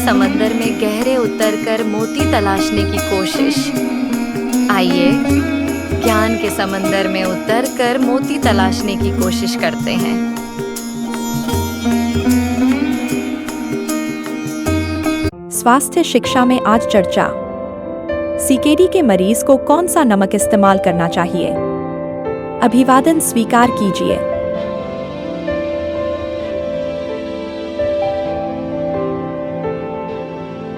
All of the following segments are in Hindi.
समंदर में गहरे उतरकर मोती तलाशने की कोशिश। आइए ज्ञान के समंदर में उतरकर मोती तलाशने की कोशिश करते हैं। स्वास्थ्य शिक्षा में आज चर्चा। सीकेडी के मरीज को कौन सा नमक इस्तेमाल करना चाहिए? अभिवादन स्वीकार कीजिए।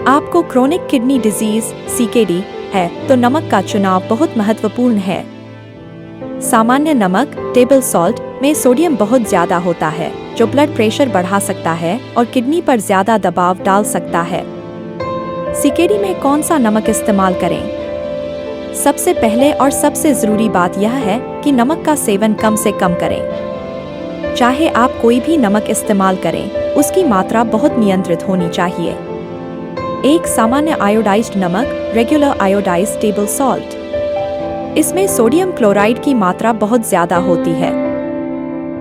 आपको क्रोनिक किडनी डिजीज सीकेडी है तो नमक का चुनाव बहुत महत्वपूर्ण है। सामान्य नमक टेबल सॉल्ट में सोडियम बहुत ज्यादा होता है, जो ब्लड प्रेशर बढ़ा सकता है और किडनी पर ज्यादा दबाव डाल सकता है। सीकेडी में कौन सा नमक इस्तेमाल करें? सबसे पहले और सबसे जरूरी बात यह है कि नमक का सेवन कम से कम करें। चाहे आप कोई भी नमक इस्तेमाल करें, उसकी मात्रा बहुत नियंत्रित होनी चाहिए। एक सामान्य आयोडाइज्ड नमक रेगुलर आयोडाइज्ड टेबल सॉल्ट, इसमें सोडियम क्लोराइड की मात्रा बहुत ज्यादा होती है।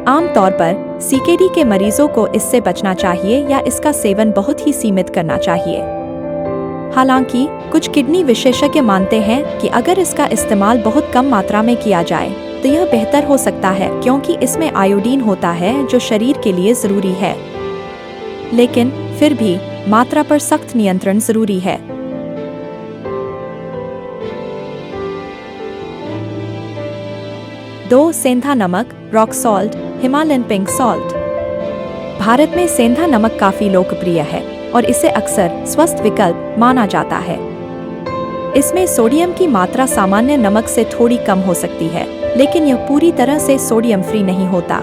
आमतौर पर सीकेडी के मरीजों को इससे बचना चाहिए या इसका सेवन बहुत ही सीमित करना चाहिए। हालांकि कुछ किडनी विशेषज्ञ मानते हैं कि अगर इसका इस्तेमाल बहुत कम मात्रा में किया जाए तो यह बेहतर हो सकता है, क्योंकि इसमें आयोडीन होता है जो शरीर के लिए जरूरी है। लेकिन फिर भी मात्रा पर सख्त नियंत्रण जरूरी है। दो सेंधा नमक rock salt Himalayan pink salt. Bharat में सेंधा नमक काफी लोकप्रिय है और इसे अक्सर स्वस्थ विकल्प माना जाता है। इसमें सोडियम की मात्रा सामान्य नमक से थोड़ी कम हो सकती है, लेकिन यह पूरी तरह से सोडियम फ्री नहीं होता।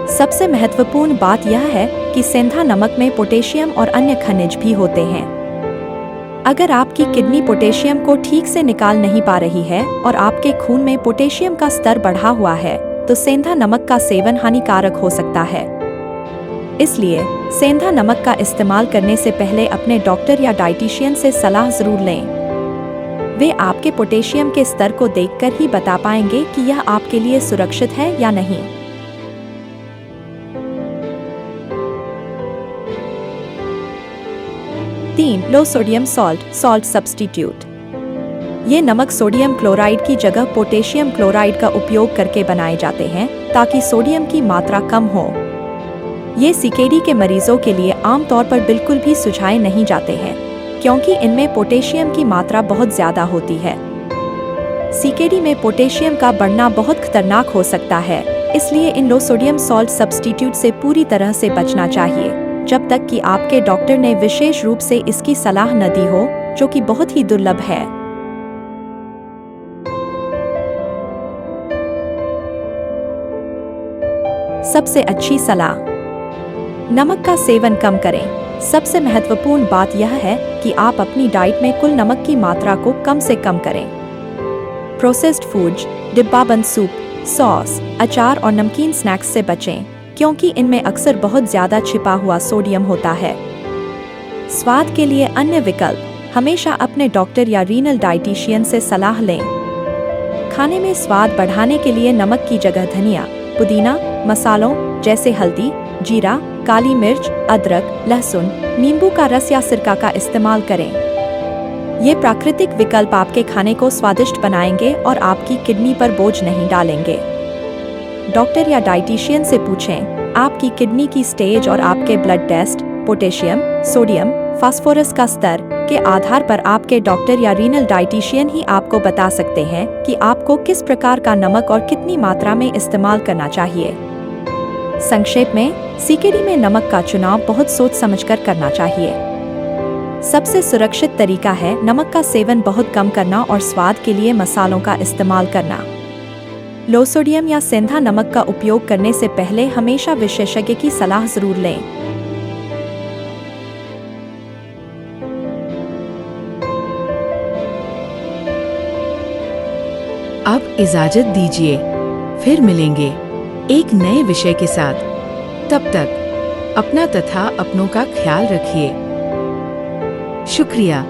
सबसे महत्वपूर्ण बात यह है कि सेंधा नमक में पोटेशियम और अन्य खनिज भी होते हैं। अगर आपकी किडनी पोटेशियम को ठीक से निकाल नहीं पा रही है और आपके खून में पोटेशियम का स्तर बढ़ा हुआ है, तो सेंधा नमक का सेवन हानिकारक हो सकता है। इसलिए सेंधा नमक का इस्तेमाल करने से पहले अपने डॉक्टर या डाइटिशियन से सलाह जरूर लें। वे आपके पोटेशियम के स्तर को देखकर ही बता पाएंगे कि यह आपके लिए सुरक्षित है या नहीं। तीन लो सोडियम सॉल्ट सब्स्टिट्यूट। ये नमक सोडियम क्लोराइड की जगह पोटेशियम क्लोराइड का उपयोग करके बनाए जाते हैं ताकि सोडियम की मात्रा कम हो। ये सीकेडी के मरीजों के लिए आमतौर पर बिल्कुल भी सुझाए नहीं जाते हैं, क्योंकि इनमें पोटेशियम की मात्रा बहुत ज्यादा होती है। सीकेडी में पोटेशियम का बढ़ना बहुत खतरनाक हो सकता है, इसलिए इन लो सोडियम सॉल्ट सब्स्टिट्यूट से पूरी तरह से बचना चाहिए, जब तक कि आपके डॉक्टर ने विशेष रूप से इसकी सलाह न दी हो, जो कि बहुत ही दुर्लभ है। सबसे अच्छी सलाह, नमक का सेवन कम करें। सबसे महत्वपूर्ण बात यह है कि आप अपनी डाइट में कुल नमक की मात्रा को कम से कम करें। प्रोसेस्ड फूड्स, डिब्बाबंद सूप, सॉस, अचार और नमकीन स्नैक्स से बचें, क्योंकि इनमें अक्सर बहुत ज्यादा छिपा हुआ सोडियम होता है। स्वाद के लिए अन्य विकल्प, हमेशा अपने डॉक्टर या रीनल डाइटिशियन से सलाह लें। खाने में स्वाद बढ़ाने के लिए नमक की जगह धनिया, पुदीना, मसालों जैसे हल्दी, जीरा, काली मिर्च, अदरक, लहसुन, नींबू का रस या सिरका का इस्तेमाल करें। ये प्राकृतिक विकल्प आपके खाने को स्वादिष्ट बनाएंगे और आपकी किडनी पर बोझ नहीं डालेंगे। डॉक्टर या डाइटिशियन से पूछें। आपकी किडनी की स्टेज और आपके blood test, potassium, sodium, phosphorus का स्तर के आधार पर आपके डॉक्टर या रीनल डाइटिशियन ही आपको बता सकते हैं कि आपको किस प्रकार का नमक और कितनी मात्रा में इस्तेमाल करना चाहिए। संक्षेप में, सीकेडी में नमक का चुनाव बहुत सोच समझकर करना चाहिए। सबसे सुरक्षित तरीका है नमक का सेवन बहुत कम करना और स्वाद के लिए मसालों का इस्तेमाल करना। लो सोडियम या सेंधा नमक का उपयोग करने से पहले हमेशा विशेषज्ञ की सलाह जरूर लें। अब इजाजत दीजिए, फिर मिलेंगे एक नए विषय के साथ। तब तक अपना तथा अपनों का ख्याल रखिए। शुक्रिया।